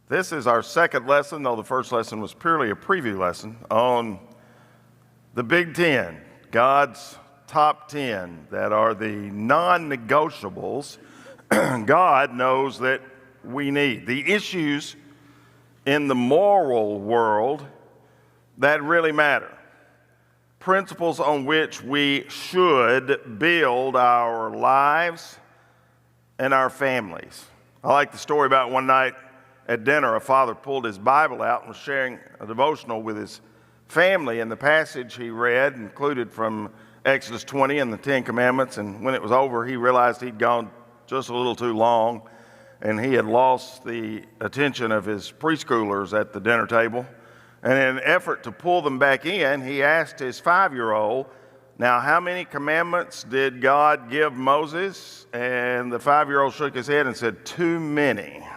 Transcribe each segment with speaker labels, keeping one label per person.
Speaker 1: This is our second lesson, though the first lesson was purely a preview lesson, on the Big Ten, God's top 10 that are the non-negotiables God knows that we need. The issues in the moral world that really matter. Principles on which we should build our lives and our families. I like the story about one night at dinner, a father pulled his Bible out and was sharing a devotional with his family, and the passage he read included from Exodus 20 and the 10 Commandments, and when it was over, he realized he'd gone just a little too long, and he had lost the attention of his preschoolers at the dinner table. And in an effort to pull them back in, he asked his 5-year-old, "Now, how many commandments did God give Moses?" And the 5-year-old shook his head and said, "Too many."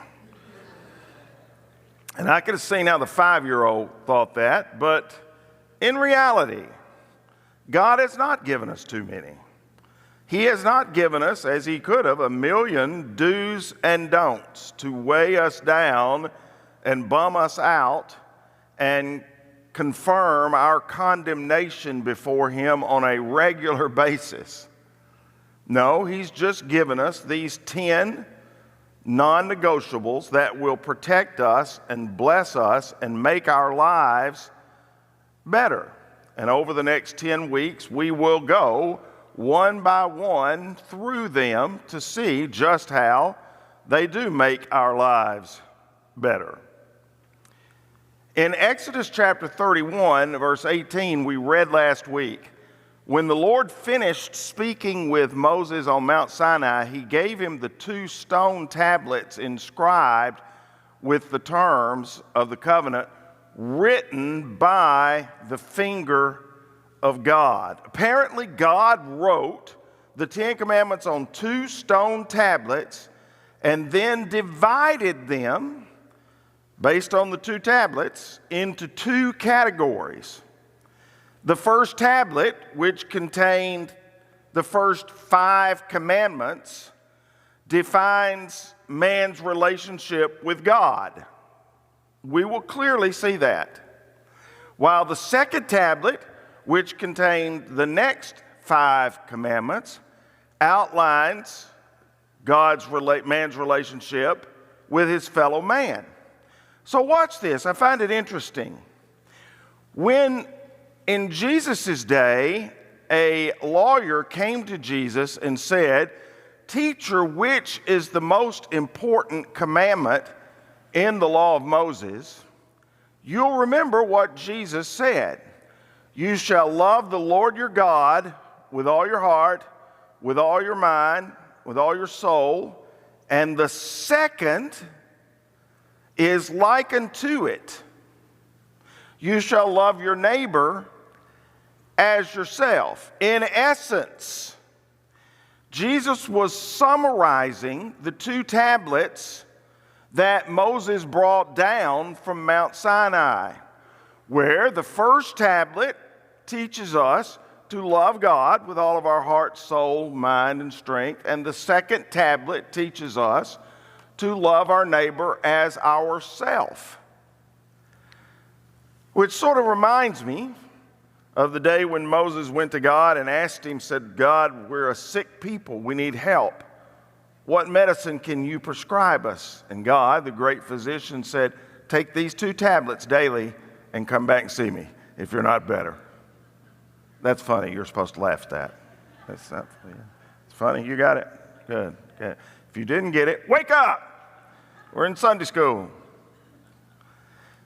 Speaker 1: And I could have seen how the 5-year-old thought that, but in reality, God has not given us too many. He has not given us, as he could have, 1,000,000 do's and don'ts to weigh us down and bum us out and confirm our condemnation before him on a regular basis. No, he's just given us these 10 non-negotiables that will protect us and bless us and make our lives better. And over the next 10 weeks, we will go one by one through them to see just how they do make our lives better. In Exodus chapter 31, verse 18, we read last week, when the Lord finished speaking with Moses on Mount Sinai, he gave him the 2 stone tablets inscribed with the terms of the covenant written by the finger of God. Apparently, God wrote the 10 Commandments on 2 stone tablets and then divided them, based on the 2 tablets, into 2 categories. The first tablet, which contained the first 5 commandments, defines man's relationship with God. We will clearly see that. While the second tablet, which contained the next 5 commandments, outlines man's relationship with his fellow man. So watch this. I find it interesting. When in Jesus' day, a lawyer came to Jesus and said, "Teacher, which is the most important commandment in the law of Moses?" You'll remember what Jesus said. "You shall love the Lord your God with all your heart, with all your mind, with all your soul. And the second is like unto it. You shall love your neighbor as yourself." In essence, Jesus was summarizing the 2 tablets that Moses brought down from Mount Sinai, where the first tablet teaches us to love God with all of our heart, soul, mind, and strength, and the second tablet teaches us to love our neighbor as ourself. Which sort of reminds me of the day when Moses went to God and asked him, said, "God, we're a sick people, we need help. What medicine can you prescribe us?" And God, the great physician, said, "Take these 2 tablets daily and come back and see me if you're not better." That's funny. You're supposed to laugh at that. That's not, yeah. It's funny. You got it. Good. Good. If you didn't get it, wake up. We're in Sunday school.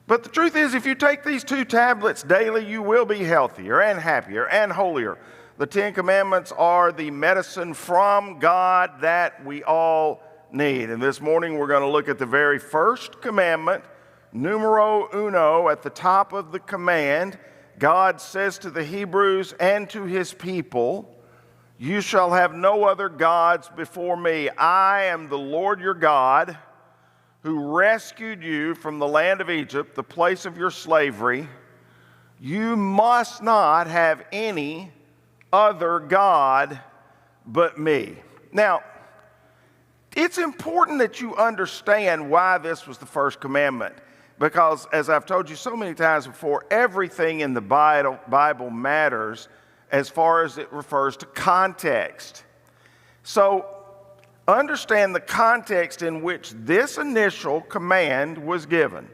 Speaker 1: But the truth is, if you take these 2 tablets daily, you will be healthier and happier and holier. The 10 Commandments are the medicine from God that we all need. And this morning we're going to look at the very first commandment, numero uno, at the top of the command. God says to the Hebrews and to his people, "You shall have no other gods before me. I am the Lord your God, who rescued you from the land of Egypt, the place of your slavery. You must not have any other God but me." Now, It's important that you understand why this was the first commandment, because as I've told you so many times before, everything in the Bible matters as far as it refers to context. So understand the context in which this initial command was given.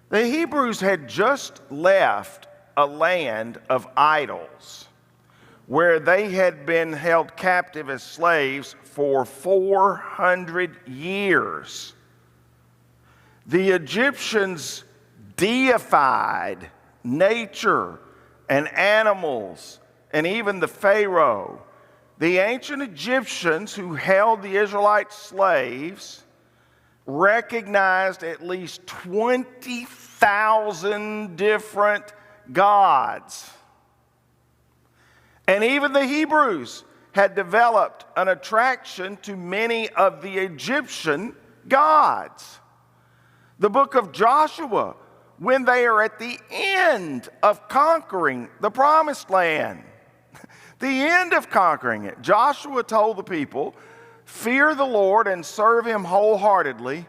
Speaker 1: The Hebrews had just left a land of idols where they had been held captive as slaves for 400 years. The Egyptians deified nature and animals and even the Pharaoh. The ancient Egyptians who held the Israelite slaves recognized at least 20,000 different gods. And even the Hebrews had developed an attraction to many of the Egyptian gods. The book of Joshua, when they are at the end of conquering the promised land, the end of conquering it, Joshua told the people, "Fear the Lord and serve him wholeheartedly.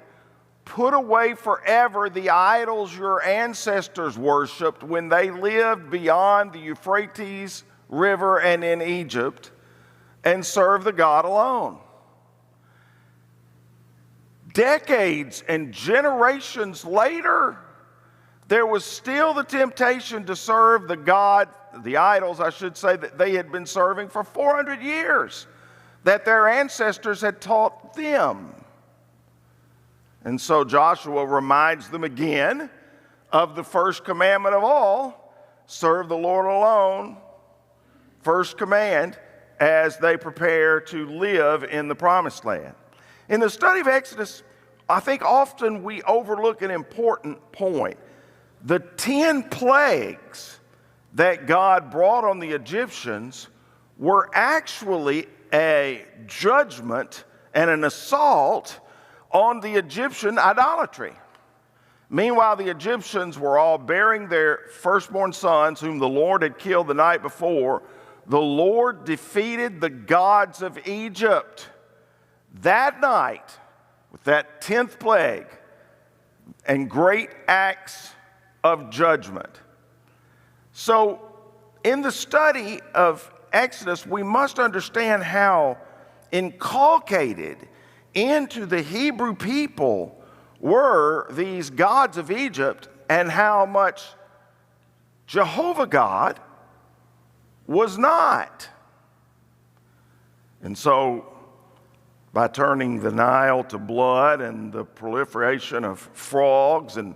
Speaker 1: Put away forever the idols your ancestors worshipped when they lived beyond the Euphrates River and in Egypt, and serve the God alone." Decades and generations later, there was still the temptation to serve the idols, I should say, that they had been serving for 400 years, that their ancestors had taught them. And so Joshua reminds them again of the first commandment of all, serve the Lord alone, first command, as they prepare to live in the promised land. In the study of Exodus, I think often we overlook an important point. The 10 plagues that God brought on the Egyptians were actually a judgment and an assault on the Egyptian idolatry. Meanwhile, the Egyptians were all bearing their firstborn sons, whom the Lord had killed the night before. The Lord defeated the gods of Egypt that night with that 10th plague and great acts of judgment. So, in the study of Exodus, we must understand how inculcated into the Hebrew people were these gods of Egypt and how much Jehovah God was not. And so, by turning the Nile to blood and the proliferation of frogs and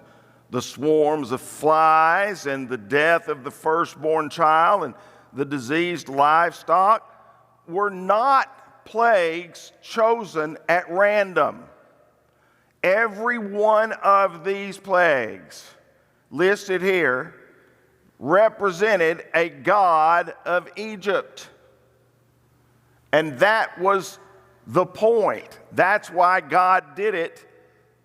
Speaker 1: the swarms of flies and the death of the firstborn child and the diseased livestock were not plagues chosen at random. Every one of these plagues listed here represented a god of Egypt. And that was the point. That's why God did it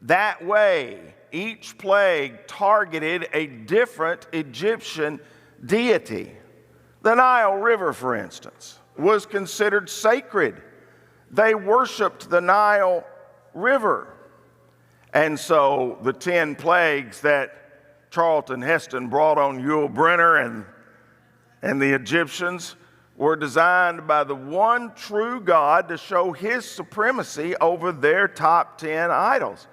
Speaker 1: that way. Each plague targeted a different Egyptian deity. The Nile River, for instance, was considered sacred. They worshiped the Nile River. And so the 10 plagues that Charlton Heston brought on Yul Brynner and the Egyptians were designed by the one true God to show his supremacy over their top 10 idols.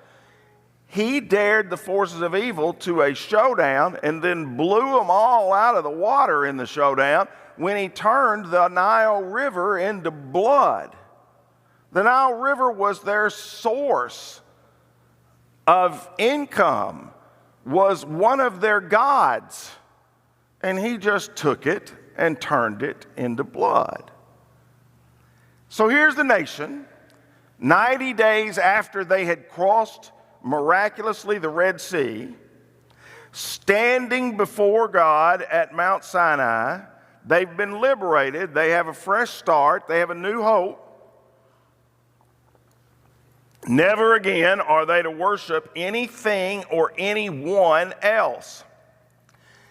Speaker 1: He dared the forces of evil to a showdown and then blew them all out of the water in the showdown when he turned the Nile River into blood. The Nile River was their source of income, was one of their gods, and he just took it and turned it into blood. So here's the nation, 90 days after they had crossed miraculously the Red Sea, standing before God at Mount Sinai. They've been liberated. They have a fresh start. They have a new hope. Never again are they to worship anything or anyone else.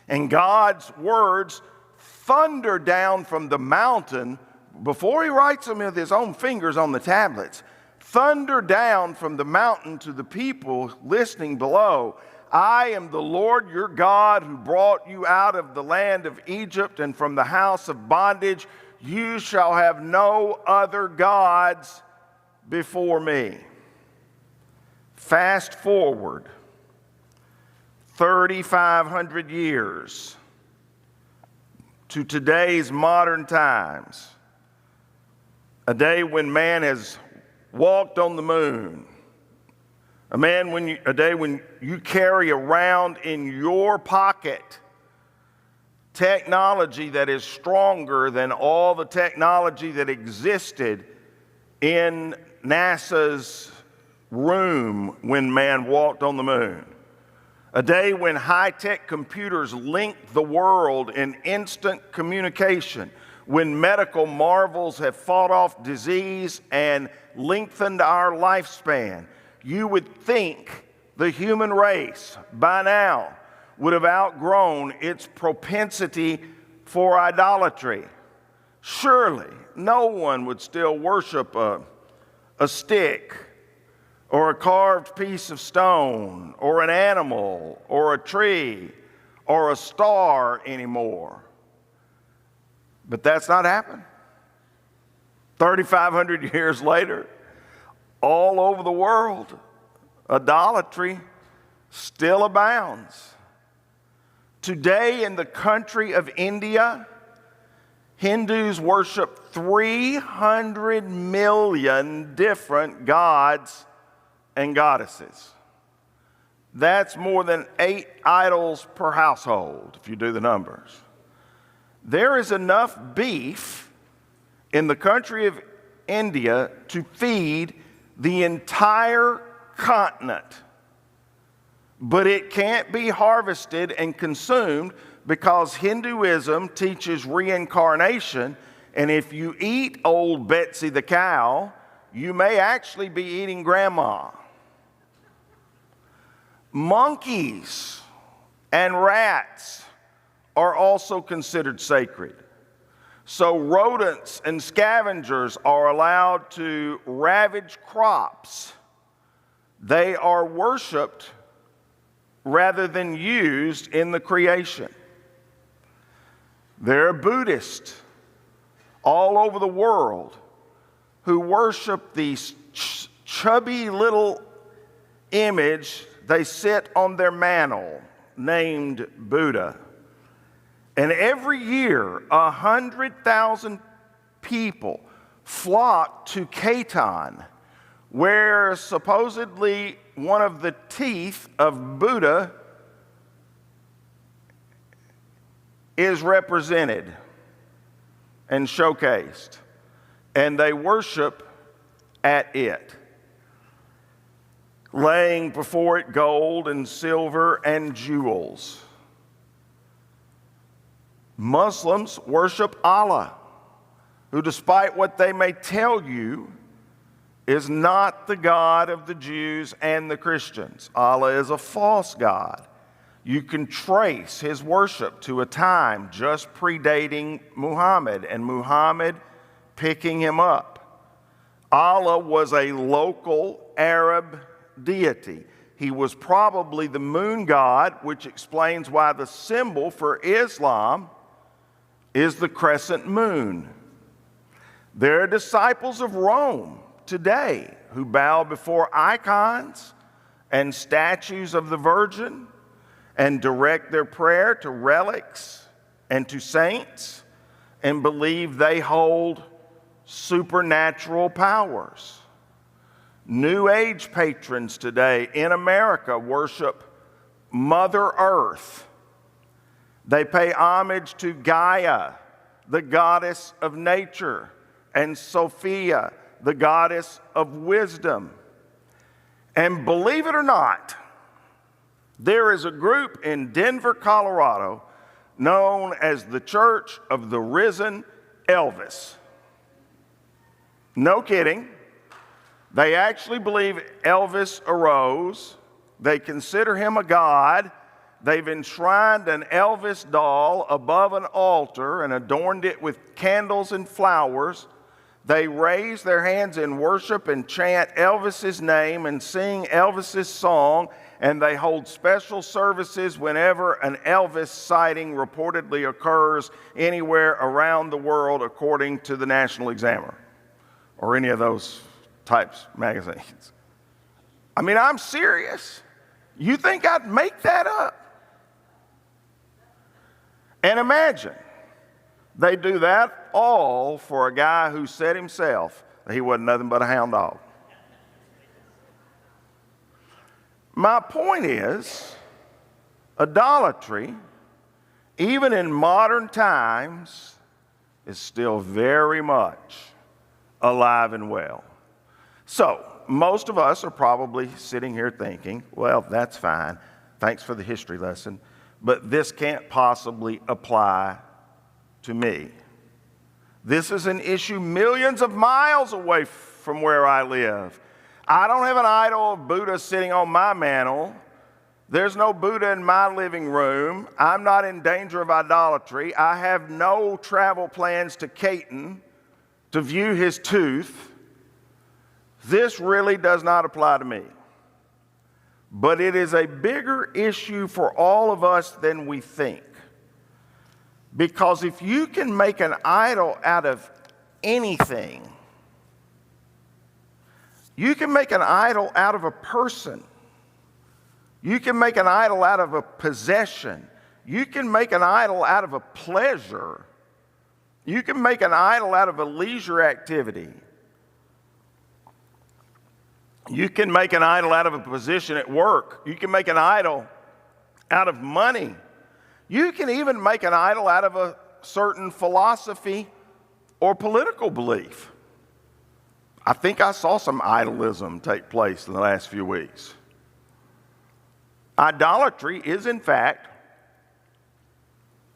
Speaker 1: And God's words thunder down from the mountain before he writes them with his own fingers on the tablets. thunder down from the mountain to the people listening below. I am the Lord your God who brought you out of the land of Egypt and from the house of bondage. You shall have no other gods before me. Fast forward 3,500 years to today's modern times, a day when man has walked on the moon, a day when you carry around in your pocket technology that is stronger than all the technology that existed in NASA's room when man walked on the moon. A day when high-tech computers linked the world in instant communication, when medical marvels have fought off disease and lengthened our lifespan. You would think the human race by now would have outgrown its propensity for idolatry. Surely no one would still worship a stick or a carved piece of stone or an animal or a tree or a star anymore. But that's not happened. 3,500 years later, all over the world, idolatry still abounds. Today in the country of India, Hindus worship 300 million different gods and goddesses. That's more than 8 idols per household, if you do the numbers. There is enough beef in the country of India to feed the entire continent. But it can't be harvested and consumed because Hinduism teaches reincarnation, and if you eat old Betsy the cow, you may actually be eating grandma. Monkeys and rats are also considered sacred. So rodents and scavengers are allowed to ravage crops. They are worshiped rather than used in the creation. There are Buddhists all over the world who worship these chubby little image they sit on their mantle named Buddha. And every year, 100,000 people flock to Khatan, where supposedly one of the teeth of Buddha is represented and showcased, and they worship at it, laying before it gold and silver and jewels. Muslims worship Allah, who, despite what they may tell you, is not the God of the Jews and the Christians. Allah is a false God. You can trace his worship to a time just predating Muhammad and Muhammad picking him up. Allah was a local Arab deity. He was probably the moon god, which explains why the symbol for Islam is the crescent moon. There are disciples of Rome today who bow before icons and statues of the Virgin and direct their prayer to relics and to saints and believe they hold supernatural powers. New Age patrons today in America worship Mother Earth. They pay homage to Gaia, the goddess of nature, and Sophia, the goddess of wisdom. And believe it or not, there is a group in Denver, Colorado, known as the Church of the Risen Elvis. No kidding. They actually believe Elvis arose. They consider him a god. They've enshrined an Elvis doll above an altar and adorned it with candles and flowers. They raise their hands in worship and chant Elvis's name and sing Elvis's song, and they hold special services whenever an Elvis sighting reportedly occurs anywhere around the world, according to the National Examiner or any of those types of magazines. I mean, I'm serious. You think I'd make that up? And imagine, they do that all for a guy who said himself that he wasn't nothing but a hound dog. My point is, idolatry, even in modern times, is still very much alive and well. So, most of us are probably sitting here thinking, well, that's fine. Thanks for the history lesson. But this can't possibly apply to me. This is an issue millions of miles away from where I live. I don't have an idol of Buddha sitting on my mantle. There's no Buddha in my living room. I'm not in danger of idolatry. I have no travel plans to Caton to view his tooth. This really does not apply to me. But it is a bigger issue for all of us than we think. Because if you can make an idol out of anything, you can make an idol out of a person. You can make an idol out of a possession. You can make an idol out of a pleasure. You can make an idol out of a leisure activity. You can make an idol out of a position at work. You can make an idol out of money. You can even make an idol out of a certain philosophy or political belief. I think I saw some idolism take place in the last few weeks. Idolatry is, in fact,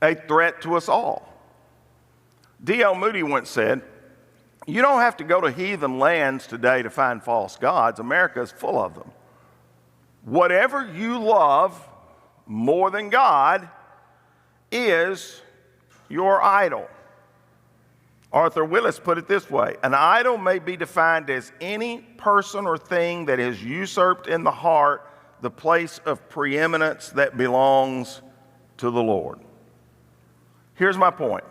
Speaker 1: a threat to us all. D.L. Moody once said, "You don't have to go to heathen lands today to find false gods. America is full of them. Whatever you love more than God is your idol." Arthur Willis put it this way: an idol may be defined as any person or thing that has usurped in the heart the place of preeminence that belongs to the Lord. Here's my point.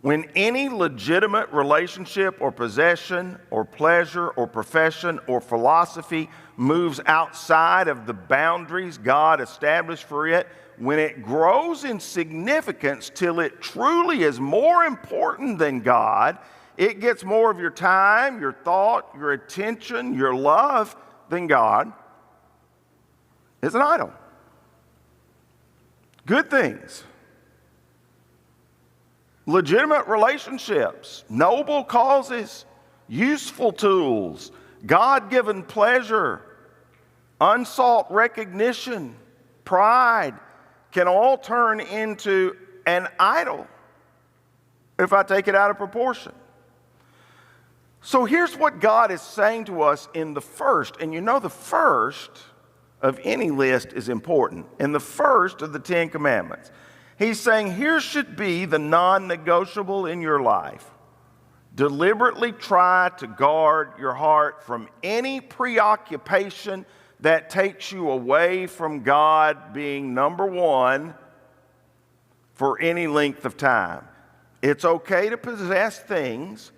Speaker 1: When any legitimate relationship or possession or pleasure or profession or philosophy moves outside of the boundaries God established for it, when it grows in significance till it truly is more important than God, it gets more of your time, your thought, your attention, your love than God, is an idol. Good things, legitimate relationships, noble causes, useful tools, God-given pleasure, unsought recognition, pride, can all turn into an idol if I take it out of proportion. So here's what God is saying to us in the first, and you know the first of any list is important, in the first of the 10 Commandments. He's saying here should be the non-negotiable in your life. Deliberately try to guard your heart from any preoccupation that takes you away from God being number one for any length of time. It's okay to possess things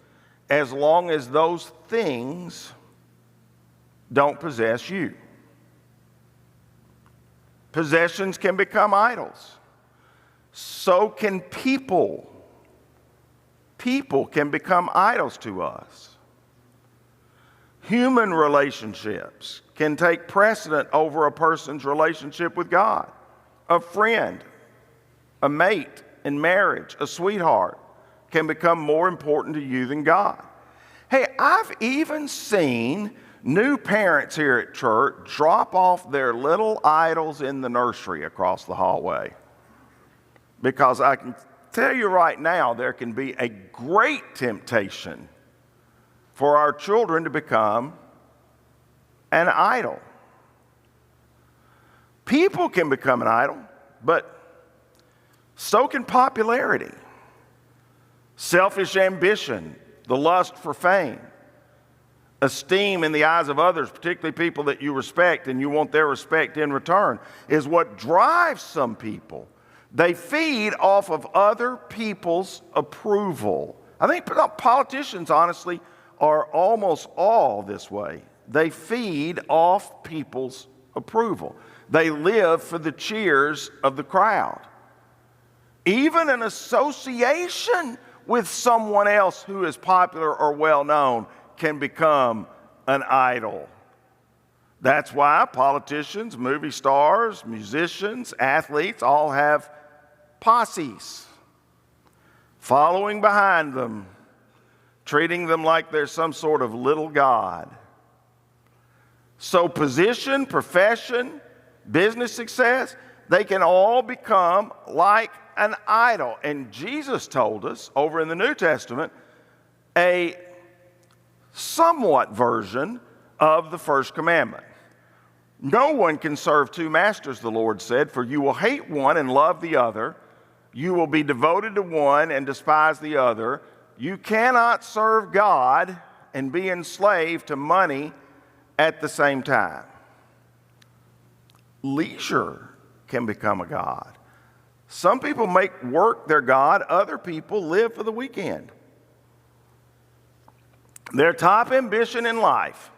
Speaker 1: as long as those things don't possess you. Possessions can become idols. So can people. People can become idols to us. Human relationships can take precedent over a person's relationship with God. A friend, a mate in marriage, a sweetheart can become more important to you than God. Hey, I've even seen new parents here at church drop off their little idols in the nursery across the hallway. Because I can tell you right now, there can be a great temptation for our children to become an idol. People can become an idol, but so can popularity, selfish ambition, the lust for fame, esteem in the eyes of others, particularly people that you respect and you want their respect in return, is what drives some people. They feed off of other people's approval. I think politicians, honestly, are almost all this way. They feed off people's approval. They live for the cheers of the crowd. Even an association with someone else who is popular or well known can become an idol. That's why politicians, movie stars, musicians, athletes all have posses following behind them, treating them like they're some sort of little god. So position, profession, business success, they can all become like an idol. And Jesus told us over in the New Testament a somewhat version of the First Commandment. No one can serve two masters, the Lord said, for you will hate one and love the other. You will be devoted to one and despise the other. You cannot serve God and be enslaved to money at the same time. Leisure can become a god. Some people make work their god. Other people live for the weekend. Their top ambition in life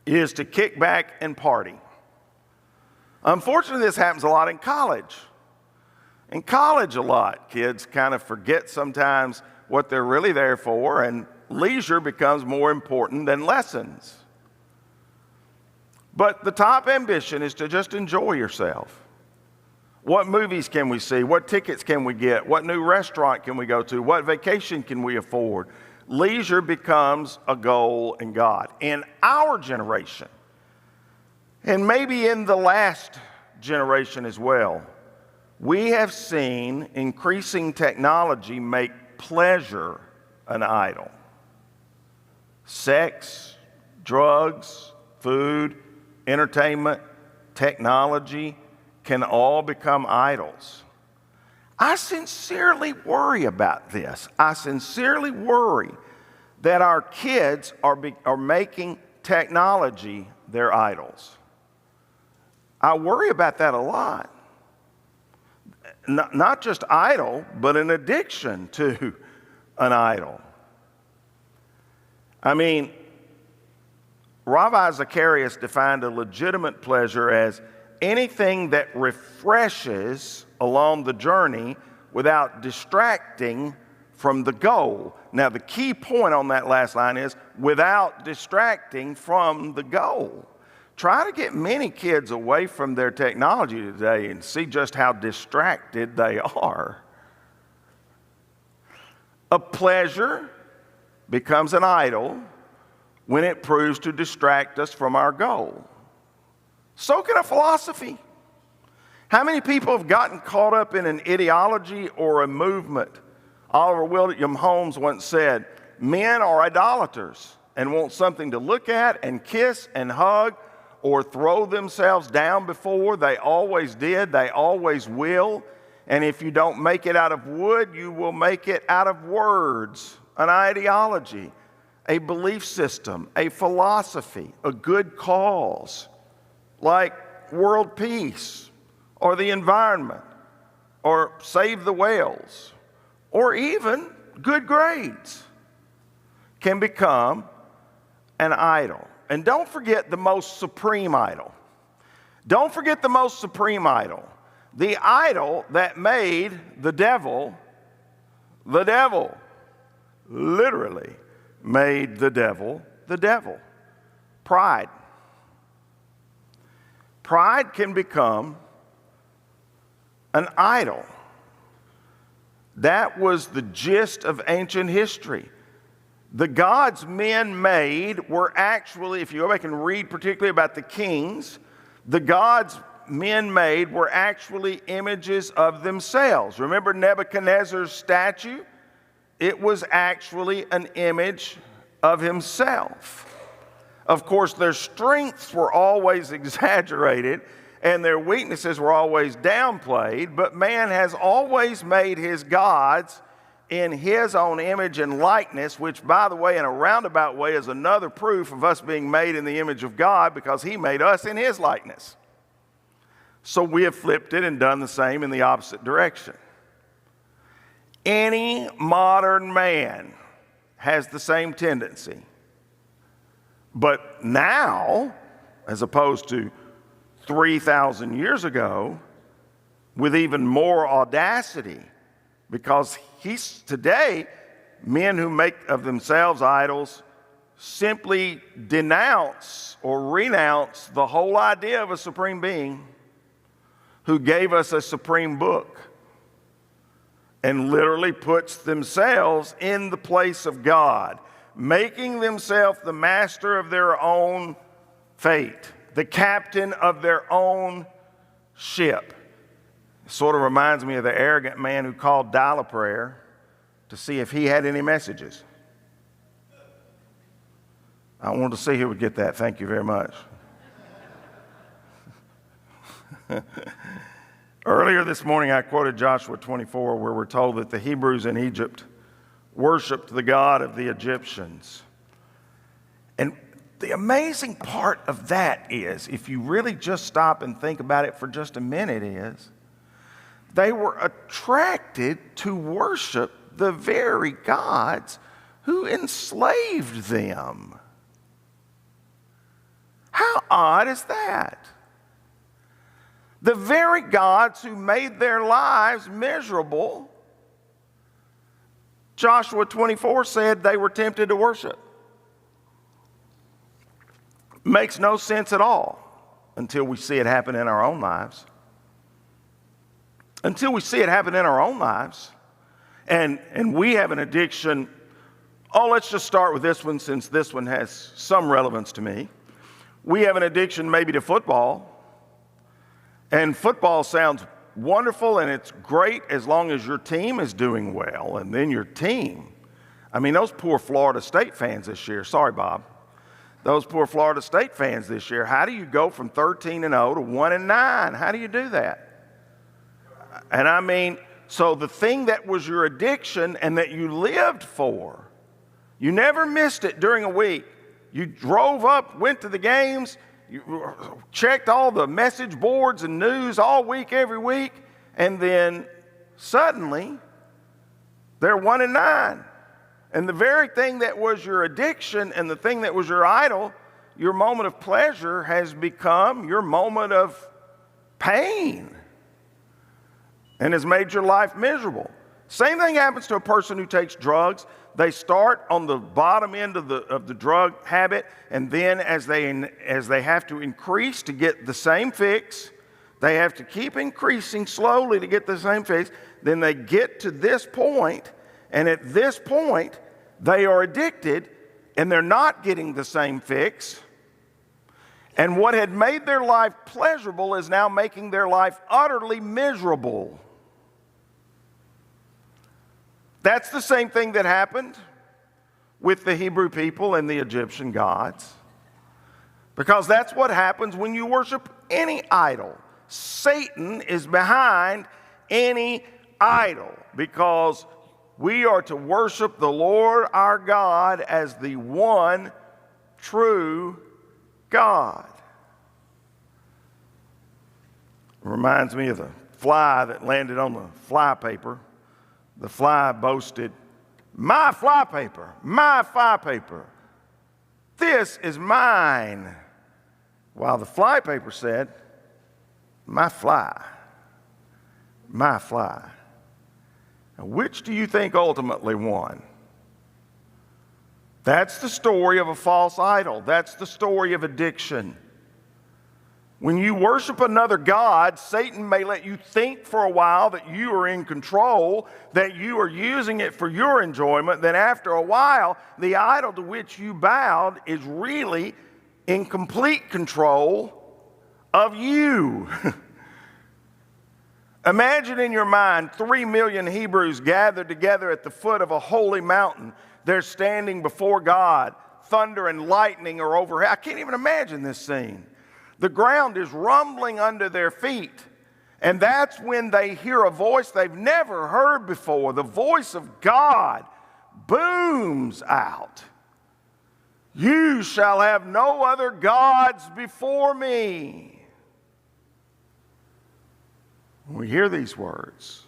Speaker 1: is to kick back and party. Unfortunately, this happens a lot in college. In college, a lot, kids kind of forget sometimes what they're really there for, and leisure becomes more important than lessons. But the top ambition is to just enjoy yourself. What movies can we see? What tickets can we get? What new restaurant can we go to? What vacation can we afford? Leisure becomes a goal in God. In our generation, and maybe in the last generation as well, we have seen increasing technology make pleasure an idol. Sex, drugs, food, entertainment, technology can all become idols. I sincerely worry about this. I sincerely worry that our kids are making technology their idols. I worry about that a lot. Not just idol, but an addiction to an idol. I mean, Ravi Zacharias defined a legitimate pleasure as anything that refreshes along the journey without distracting from the goal. Now, the key point on that last line is without distracting from the goal. Try to get many kids away from their technology today and see just how distracted they are. A pleasure becomes an idol when it proves to distract us from our goal. So can a philosophy. How many people have gotten caught up in an ideology or a movement? Oliver William Holmes once said, men are idolaters and want something to look at and kiss and hug or throw themselves down before. They always did, they always will. And if you don't make it out of wood, you will make it out of words. An ideology, a belief system, a philosophy, a good cause, like world peace or the environment or save the whales or even good grades can become an idol. And don't forget the most supreme idol. Don't forget the most supreme idol. The idol that made the devil literally made the devil. Pride. Pride can become an idol. That was the gist of ancient history. The gods men made were actually, if you go back and read particularly about the kings, the gods men made were actually images of themselves. Remember Nebuchadnezzar's statue? It was actually an image of himself. Of course, their strengths were always exaggerated and their weaknesses were always downplayed, but man has always made his gods in his own image and likeness, which, by the way, in a roundabout way, is another proof of us being made in the image of God, because he made us in his likeness. So we have flipped it and done the same in the opposite direction. Any modern man has the same tendency. But now, as opposed to 3,000 years ago, with even more audacity, because today, men who make of themselves idols simply denounce or renounce the whole idea of a supreme being who gave us a supreme book, and literally puts themselves in the place of God, making themselves the master of their own fate, the captain of their own ship. Sort of reminds me of the arrogant man who called dial-a-prayer to see if he had any messages. I wanted to see who would get that. Thank you very much. Earlier this morning, I quoted Joshua 24, where we're told that the Hebrews in Egypt worshiped the God of the Egyptians. And the amazing part of that is, if you really just stop and think about it for just a minute, is they were attracted to worship the very gods who enslaved them. How odd is that? The very gods who made their lives miserable, Joshua 24 said they were tempted to worship. Makes no sense at all until we see it happen in our own lives. Until we see it happen in our own lives, and we have an addiction. Oh, let's just start with this one, since this one has some relevance to me. We have an addiction maybe to football. And football sounds wonderful, and it's great as long as your team is doing well. And then your team, I mean, those poor Florida State fans this year, sorry, Bob, those poor Florida State fans this year, how do you go from 13-0 to 1-9? How do you do that? And I mean, so the thing that was your addiction and that you lived for, you never missed it during a week. You drove up, went to the games, you checked all the message boards and news all week, every week, and then suddenly they're 1-9. And the very thing that was your addiction and the thing that was your idol, your moment of pleasure, has become your moment of pain and has made your life miserable. Same thing happens to a person who takes drugs. They start on the bottom end of the drug habit, and then as they have to increase to get the same fix, they have to keep increasing slowly to get the same fix. Then they get to this point, and at this point, they are addicted, and they're not getting the same fix. And what had made their life pleasurable is now making their life utterly miserable. That's the same thing that happened with the Hebrew people and the Egyptian gods. Because that's what happens when you worship any idol. Satan is behind any idol, because we are to worship the Lord our God as the one true God. It reminds me of the fly that landed on the fly paper. The fly boasted, "My fly paper, my fly paper. This is mine." While the fly paper said, "My fly, my fly." Now, which do you think ultimately won? That's the story of a false idol. That's the story of addiction. When you worship another god, Satan may let you think for a while that you are in control, that you are using it for your enjoyment. Then after a while, the idol to which you bowed is really in complete control of you. Imagine in your mind 3 million Hebrews gathered together at the foot of a holy mountain. They're standing before God. Thunder and lightning are overhead. I can't even imagine this scene. The ground is rumbling under their feet, And that's when they hear a voice they've never heard before. The voice of God booms out. You shall have no other gods before me. When we hear these words,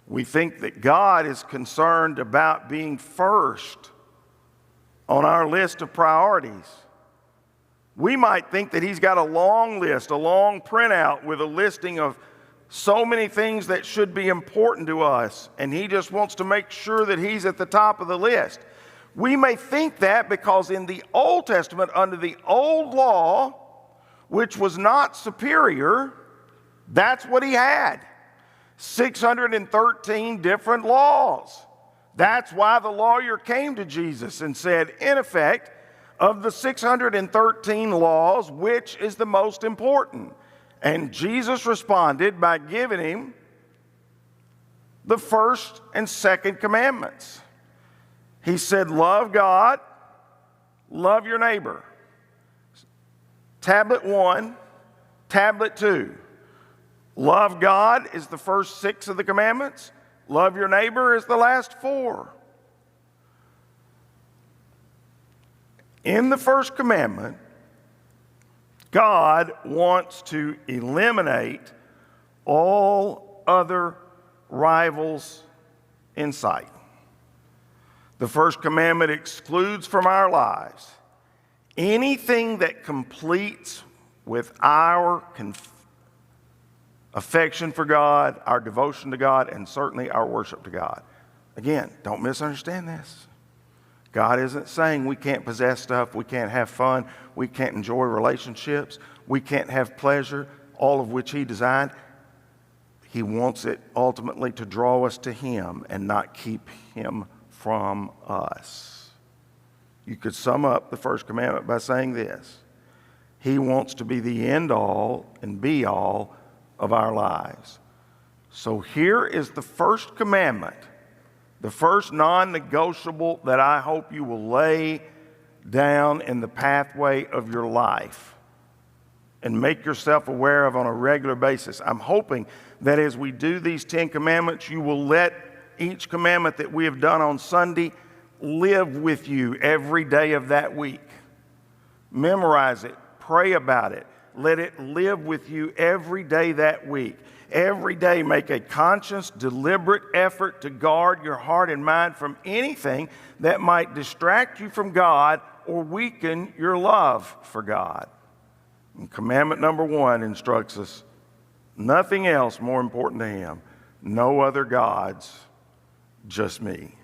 Speaker 1: we think that God is concerned about being first on our list of priorities. We might think that he's got a long list, a long printout with a listing of so many things that should be important to us, and he just wants to make sure that he's at the top of the list. We may think that because in the Old Testament, under the old law, which was not superior, that's what he had. 613 different laws. That's why the lawyer came to Jesus and said, in effect, of the 613 laws, which is the most important? And Jesus responded by giving him the first and second commandments. He said, love God, love your neighbor. Tablet 1, tablet 2. Love God is the first 6 of the commandments. Love your neighbor is the last 4. In the first commandment, God wants to eliminate all other rivals in sight. The first commandment excludes from our lives anything that completes with our affection for God, our devotion to God, and certainly our worship to God. Again, don't misunderstand this. God isn't saying we can't possess stuff, we can't have fun, we can't enjoy relationships, we can't have pleasure, all of which he designed. He wants it ultimately to draw us to him and not keep him from us. You could sum up the first commandment by saying this: he wants to be the end all and be all of our lives. So here is the first commandment, the first non-negotiable that I hope you will lay down in the pathway of your life and make yourself aware of on a regular basis. I'm hoping that as we do these 10 commandments, you will let each commandment that we have done on Sunday live with you every day of that week. Memorize it, pray about it, let it live with you every day that week. Every day, make a conscious, deliberate effort to guard your heart and mind from anything that might distract you from God or weaken your love for God. And commandment number 1 instructs us, nothing else more important to him. No other gods, just me.